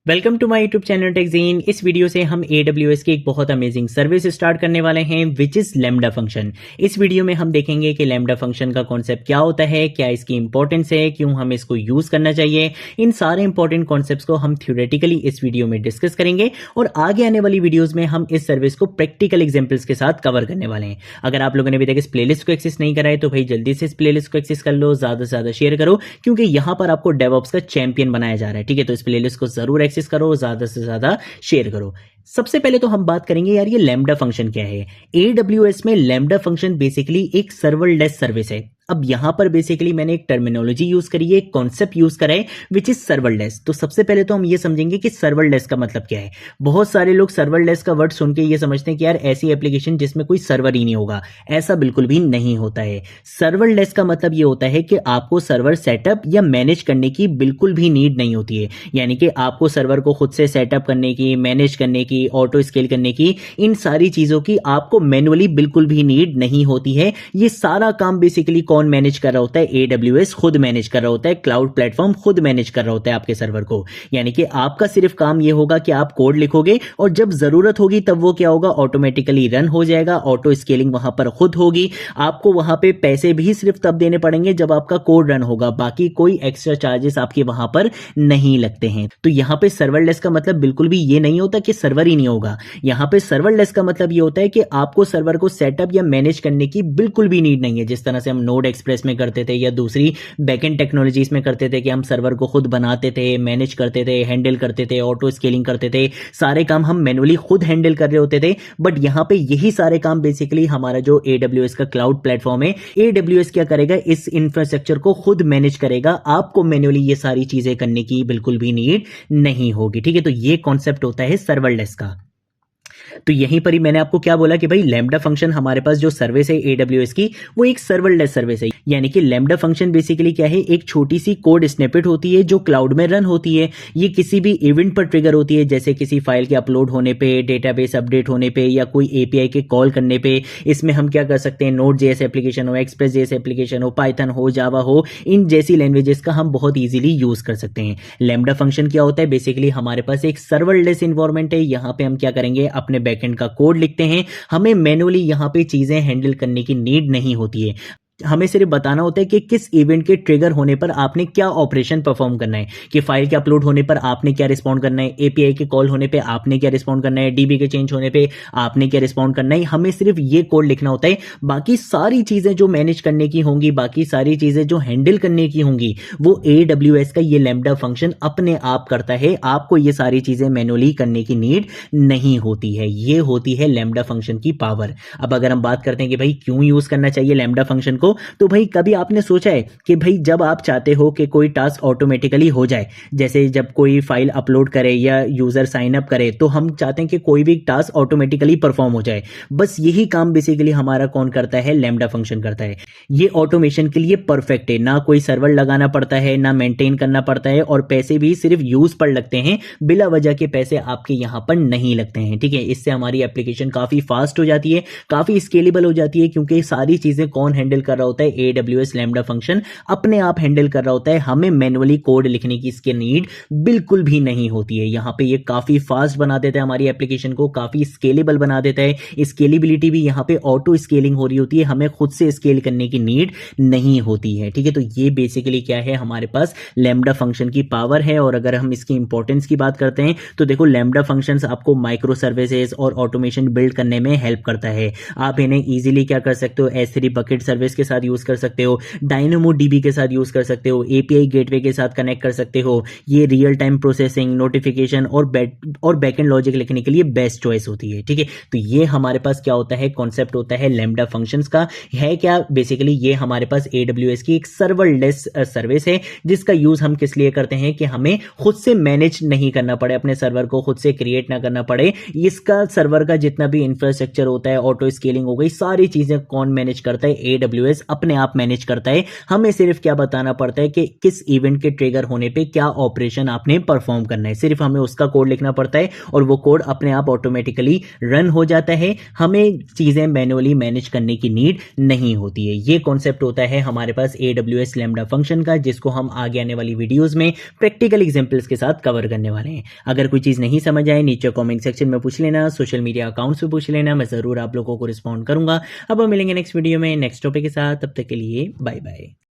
Welcome to my YouTube channel TechGene. इस वीडियो से हम AWS की एक बहुत अमेजिंग सर्विस स्टार्ट करने वाले हैं विच इज लैम्डा फंक्शन। इस वीडियो में हम देखेंगे कि लैम्डा फंक्शन का कॉन्सेप्ट क्या होता है, क्या इसकी इंपॉर्टेंस है, क्यों हमें इसको यूज करना चाहिए। इन सारे इंपॉर्टेंट कॉन्सेप्ट्स को हम थ्योरेटिकली इस वीडियो में डिस्कस करेंगे और आगे आने वाली वीडियोज में हम इस सर्विस को प्रैक्टिकल एग्जाम्पल्स के साथ कवर करने वाले हैं। अगर आप लोगों ने अभी तक इस प्लेलिस्ट को एक्सेस नहीं करा है तो भाई जल्दी से इस प्लेलिस्ट को एक्सेस कर लो, ज्यादा से ज्यादा शेयर करो, क्योंकि यहां पर आपको डेवऑप्स का चैंपियन बनाया जा रहा है। ठीक है, तो इस प्लेलिस्ट को जरूर एक्सेस करो, ज्यादा से ज्यादा शेयर करो। सबसे पहले तो हम बात करेंगे यार ये लैम्डा फंक्शन क्या है। AWS में लैम्डा फंक्शन बेसिकली एक सर्वरलेस सर्विस है। अब यहां पर बेसिकली मैंने एक टर्मिनोलॉजी यूज करी है, एक कॉन्सेप्ट यूज करा है विच इज सर्वरलेस। तो सबसे पहले तो हम ये समझेंगे कि सर्वरलेस का मतलब क्या है। बहुत सारे लोग सर्वरलेस का वर्ड सुन के ये समझते हैं कि यार ऐसी एप्लीकेशन जिसमें कोई सर्वर ही नहीं होगा। ऐसा बिल्कुल भी नहीं होता है। सर्वरलेस का मतलब ये होता है कि आपको सर्वर सेटअप या मैनेज करने की बिल्कुल भी नीड नहीं होती है। यानी कि आपको सर्वर को खुद से सेटअप करने की, मैनेज करने की, ऑटो स्केल करने की, इन सारी चीजों की आपको मैनुअली बिल्कुल भी नीड नहीं होती है। ये सारा काम बेसिकली कौन मैनेज कर रहा होता है? AWS खुद मैनेज कर रहा होता है। क्लाउड प्लेटफॉर्म खुद मैनेज कर रहा होता है आपके सर्वर को। यानी कि आपका सिर्फ काम ये होगा कि आप कोड लिखोगे और जब जरूरत होगी तब वो क्या होगा, ऑटोमेटिकली रन हो जाएगा। ऑटो स्केलिंग वहां पर खुद होगी। आपको वहां पे पैसे भी सिर्फ तब देने पड़ेंगे जब आपका कोड रन होगा, बाकी कोई एक्स्ट्रा चार्जेस आपके वहां पर नहीं लगते हैं। तो यहां पे सर्वरलेस का मतलब बिल्कुल भी ये नहीं होता कि सर्वर ही नहीं होगा। यहां पे सर्वरलेस का मतलब ये होता है कि आपको सर्वर को सेटअप या मैनेज करने की बिल्कुल भी नीड नहीं है। जिस तरह से हम नोड एक्सप्रेस में करते थे या दूसरी बैकएंड टेक्नोलॉजीज में करते थे कि हम सर्वर को खुद बनाते थे, मैनेज करते थे, हैंडल करते थे, ऑटो स्केलिंग करते थे, सारे काम हम मैनुअली खुद हैंडल कर रहे होते थे। बट यहां पे यही सारे काम बेसिकली हमारा जो AWS का क्लाउड प्लेटफॉर्म है, AWS क्या करेगा, इस इंफ्रास्ट्रक्चर को खुद मैनेज करेगा। आपको मैनुअली ये सारी चीजें करने की बिल्कुल भी नीड नहीं होगी। ठीक है, तो ये कॉन्सेप्ट होता है सर्वरलेस का। तो यहीं पर ही मैंने आपको क्या बोला कि भाई लैम्डा फंक्शन हमारे पास जो सर्विस है AWS की, वो एक सर्वरलेस सर्विस है। यानी कि लैम्डा फंक्शन बेसिकली क्या है, एक छोटी सी कोड स्निपेट होती है जो क्लाउड में रन होती है। ये किसी भी इवेंट पर ट्रिगर होती है, जैसे किसी फाइल के अपलोड होने पे, डेटाबेस अपडेट होने पे, या कोई API के कॉल करने पे। इसमें हम क्या कर सकते हैं, Node.js एप्लीकेशन हो, Express.js एप्लीकेशन हो, पाइथन हो, जावा हो, इन जैसी लैंग्वेजेस का हम बहुत ईजिली यूज कर सकते हैं। लैम्डा फंक्शन क्या होता है, बेसिकली हमारे पास एक सर्वरलेस इन्वायरमेंट है। यहां पे हम क्या करेंगे, अपने बैकएंड का कोड लिखते हैं। हमें मैनुअली यहां पे चीजें हैंडल करने की नीड नहीं होती है। हमें सिर्फ बताना होता है कि किस इवेंट के ट्रिगर होने पर आपने क्या ऑपरेशन परफॉर्म करना है, कि फाइल के अपलोड होने पर आपने क्या रिस्पॉन्ड करना है, API के कॉल होने पे आपने क्या रिस्पॉन्ड करना है, DB के चेंज होने पे आपने क्या रिस्पॉन्ड करना है। हमें सिर्फ ये कोड लिखना होता है। बाकी सारी चीजें जो मैनेज करने की होंगी, बाकी सारी चीजें जो हैंडल करने की होंगी, वो AWS का ये लैम्डा फंक्शन अपने आप करता है। आपको ये सारी चीजें मैनुअली करने की नीड नहीं होती है। ये होती है लैम्डा फंक्शन की पावर। अब अगर हम बात करते हैं कि भाई क्यों यूज करना चाहिए लैम्डा फंक्शन को, तो भाई कभी आपने सोचा है कि भाई जब आप चाहते हो कि कोई टास्क ऑटोमेटिकली हो जाए, जैसे जब कोई फाइल अपलोड करे या यूजर साइन अप करे, तो हम चाहते हैं कि कोई भी टास्क ऑटोमेटिकली परफॉर्म हो जाए। बस यही काम बेसिकली हमारा कौन करता है, लैम्डा फंक्शन करता है। ये ऑटोमेशन के लिए परफेक्ट है। ना कोई सर्वर लगाना पड़ता है, ना मेंटेन करना पड़ता है, और पैसे भी सिर्फ यूज पर लगते हैं। बिला वजह के पैसे आपके यहां पर नहीं लगते हैं। ठीक है, इससे हमारी एप्लीकेशन काफी फास्ट हो जाती है, काफी स्केलेबल हो जाती है, क्योंकि सारी चीजें कौन हैंडल कर रहा होता है, AWS लैम्डा फंक्शन अपने आप हैंडल कर रहा होता है। हमें मैनुअली कोड लिखने की इसके नीड बिल्कुल भी नहीं होती है। यहां पे ये काफी फास्ट बना देता है हमारी एप्लीकेशन को, काफी स्केलेबल बना देता है। स्केलेबिलिटी भी यहां पे ऑटो स्केलिंग हो रही होती है, हमें खुद से स्केल करने की नीड नहीं होती है। ठीक है, तो ये बेसिकली क्या है, हमारे पास लैम्डा फंक्शन की पावर है। और अगर हम इसकी इंपॉर्टेंस की बात करते हैं तो देखो, लैम्डा फंक्शंस आपको माइक्रो सर्विसेज और ऑटोमेशन बिल्ड करने में हेल्प करता है। आप इन्हें इजीली क्या कर सकते हो, S3 बकेट सर्विस के साथ यूज कर सकते हो, DynamoDB के साथ यूज कर सकते हो, API गेटवे के साथ कनेक्ट कर सकते हो। ये रियल टाइम प्रोसेसिंग, नोटिफिकेशन और बैकएंड लॉजिक लिखने के लिए बेस्ट चॉइस होती है। ठीक है, तो ये हमारे पास क्या होता है, कॉन्सेप्ट होता है लैम्डा फंक्शंस का। है क्या, बेसिकली ये हमारे पास AWS की एक सर्वरलेस सर्विस है, जिसका यूज हम किस लिए करते हैं, कि हमें खुद से मैनेज नहीं करना पड़े, अपने सर्वर को खुद से क्रिएट ना करना पड़े। इसका सर्वर का जितना भी इंफ्रास्ट्रक्चर होता है, ऑटो स्केलिंग हो गई, सारी चीजें कौन मैनेज करता है, AWS AWS अपने आप मैनेज करता है। हमें सिर्फ क्या बताना पड़ता है कि किस इवेंट के ट्रिगर होने पे क्या ऑपरेशन आपने परफॉर्म करना है, सिर्फ हमें उसका कोड लिखना पड़ता है और वो कोड अपने आप ऑटोमेटिकली रन हो जाता है। हमें चीज़ें मैनुअली मैनेज करने की नीड नहीं होती है। ये कॉन्सेप्ट होता है हमारे पास AWS लैम्बडा फंक्शन का, जिसको हम आगे आने वाली वीडियोज़ में प्रैक्टिकल एग्जाम्पल्स के साथ कवर करने वाले हैं। अगर कोई चीज़ नहीं समझ आए नीचे कॉमेंट सेक्शन में पूछ लेना, सोशल मीडिया अकाउंट्स पे पूछ लेना, मैं ज़रूर आप लोगों को रिस्पॉन्ड करूंगा। अब हम मिलेंगे नेक्स्ट वीडियो में नेक्स्ट टॉपिक के साथ, तब तक के लिए बाय बाय।